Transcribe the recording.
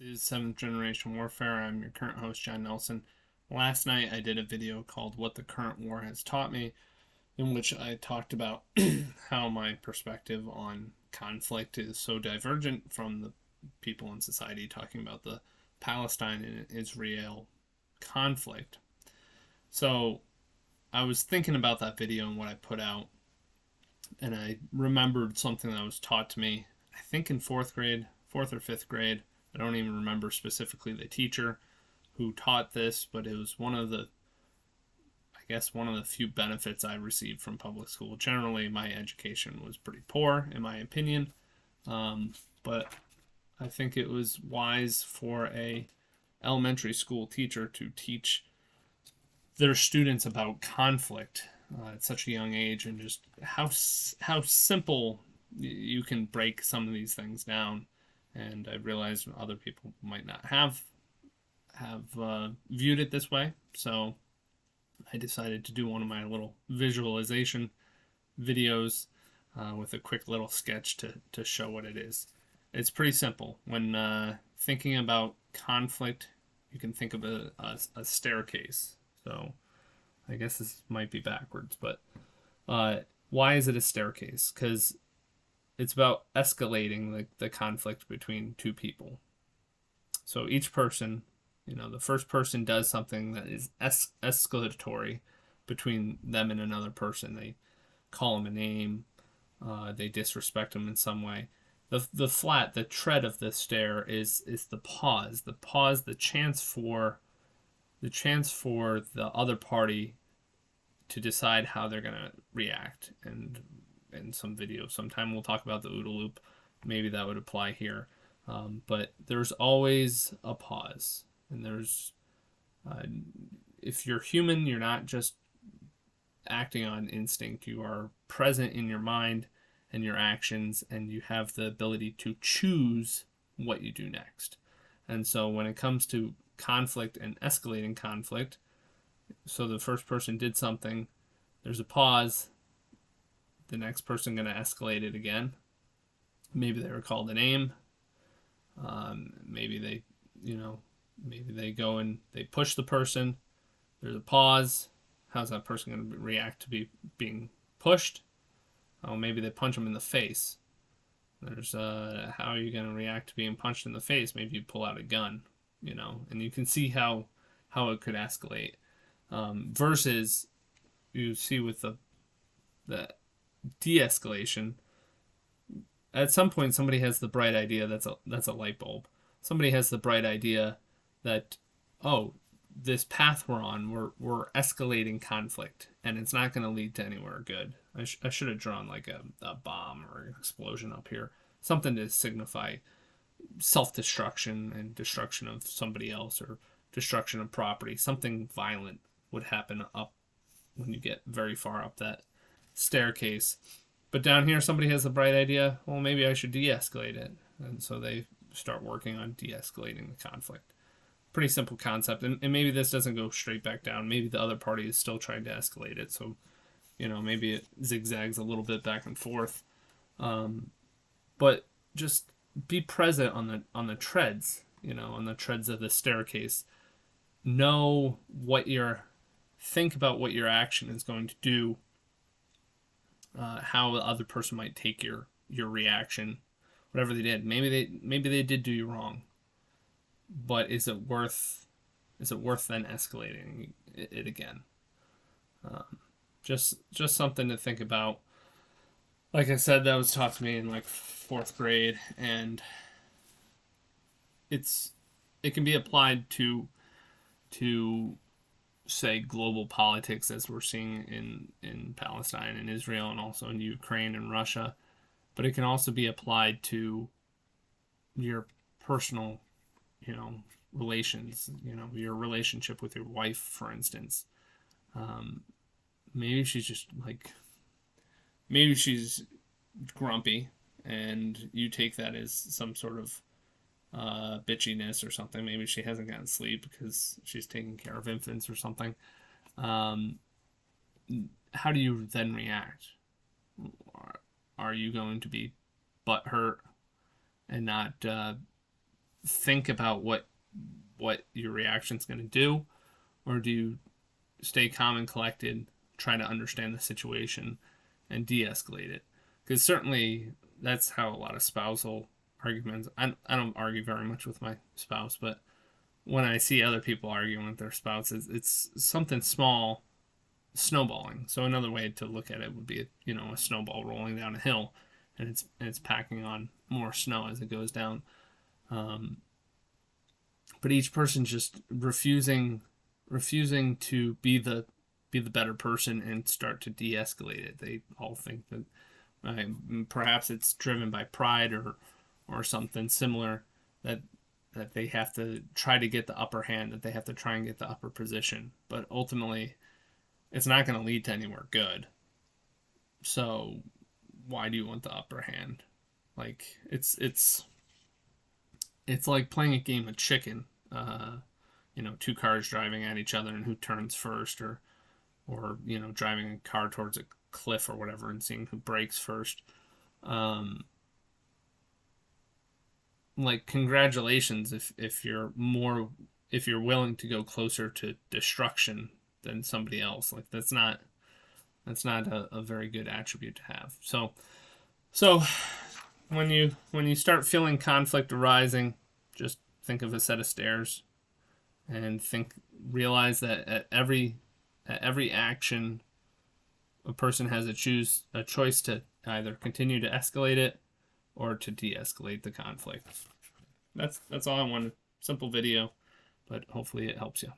This is 7th Generation Warfare. I'm your current host, John Nelson. Last night I did a video called What the Current War Has Taught Me, in which I talked about how my perspective on conflict is so divergent from the people in society talking about the Palestine and Israel conflict. So I was thinking about that video and what I put out, and I remembered something that was taught to me, I think in fourth grade, fourth or fifth grade. I don't even remember specifically the teacher who taught this, but it was one of the few benefits I received from public school. Generally, my education was pretty poor, in my opinion, but I think it was wise for a elementary school teacher to teach their students about conflict at such a young age, and just how simple you can break some of these things down. And I realized other people might not have viewed it this way, so I decided to do one of my little visualization videos with a quick little sketch to show what it is. It's pretty simple. When thinking about conflict, you can think of a staircase. So I guess this might be backwards, but why is it a staircase? Because it's about escalating the conflict between two people. So each person, the first person does something that is escalatory between them and another person. They call them a name, they disrespect them in some way. The tread of the stair is the pause, the chance for the other party to decide how they're gonna react. And in some videos, sometime we'll talk about the OODA loop. Maybe that would apply here. But there's always a pause, and if you're human, you're not just acting on instinct. You are present in your mind and your actions, and you have the ability to choose what you do next. And so when it comes to conflict and escalating conflict, so the first person did something, there's a pause, the next person going to escalate it again. Maybe they were called a name. Maybe they go and they push the person. There's a pause. How's that person going to react to being pushed? Oh, maybe they punch them in the face. There's how are you going to react to being punched in the face? Maybe you pull out a gun, and you can see how it could escalate. Versus you see with the de-escalation, at some point somebody has the bright idea that's a light bulb. Somebody has the bright idea that, oh, this path we're on, we're escalating conflict, and it's not going to lead to anywhere good. I should have drawn like a bomb or an explosion up here, something to signify self-destruction and destruction of somebody else, or destruction of property. Something violent would happen up when you get very far up that staircase. But down here, somebody has a bright idea. Well, maybe I should de-escalate it. And so they start working on de-escalating the conflict. Pretty simple concept. And maybe this doesn't go straight back down. Maybe the other party is still trying to escalate it. So, maybe it zigzags a little bit back and forth. But just be present on the treads, on the treads of the staircase. Think about what your action is going to do. How the other person might take your reaction, whatever they did. Maybe they did do you wrong, but is it worth then escalating it again? Just something to think about. Like I said, that was taught to me in like fourth grade, and it can be applied to say global politics, as we're seeing in Palestine and Israel, and also in Ukraine and Russia. But it can also be applied to your personal, relations, your relationship with your wife, for instance. Maybe she's grumpy, and you take that as some sort of bitchiness or something. Maybe she hasn't gotten sleep because she's taking care of infants or something. How do you then react? Are you going to be butthurt and not think about what your reaction's going to do, or do you stay calm and collected, try to understand the situation, and de-escalate it? Because certainly that's how a lot of spousal arguments. I don't argue very much with my spouse, but when I see other people arguing with their spouses, it's something small snowballing. So another way to look at it would be, a snowball rolling down a hill, and it's packing on more snow as it goes down. Um, but each person's just refusing to be the better person and start to de-escalate it. They all think that perhaps it's driven by pride or something similar, that they have to try to get the upper hand, that they have to try and get the upper position. But ultimately, it's not going to lead to anywhere good. So why do you want the upper hand? Like it's like playing a game of chicken. Two cars driving at each other and who turns first, or driving a car towards a cliff or whatever and seeing who brakes first. Um, like, congratulations if you're willing to go closer to destruction than somebody else. Like, that's not a very good attribute to have. So when you start feeling conflict arising, just think of a set of stairs, and realize that at every action, a person has a choice to either continue to escalate it or to de-escalate the conflict. That's all I wanted. Simple video, but hopefully it helps you.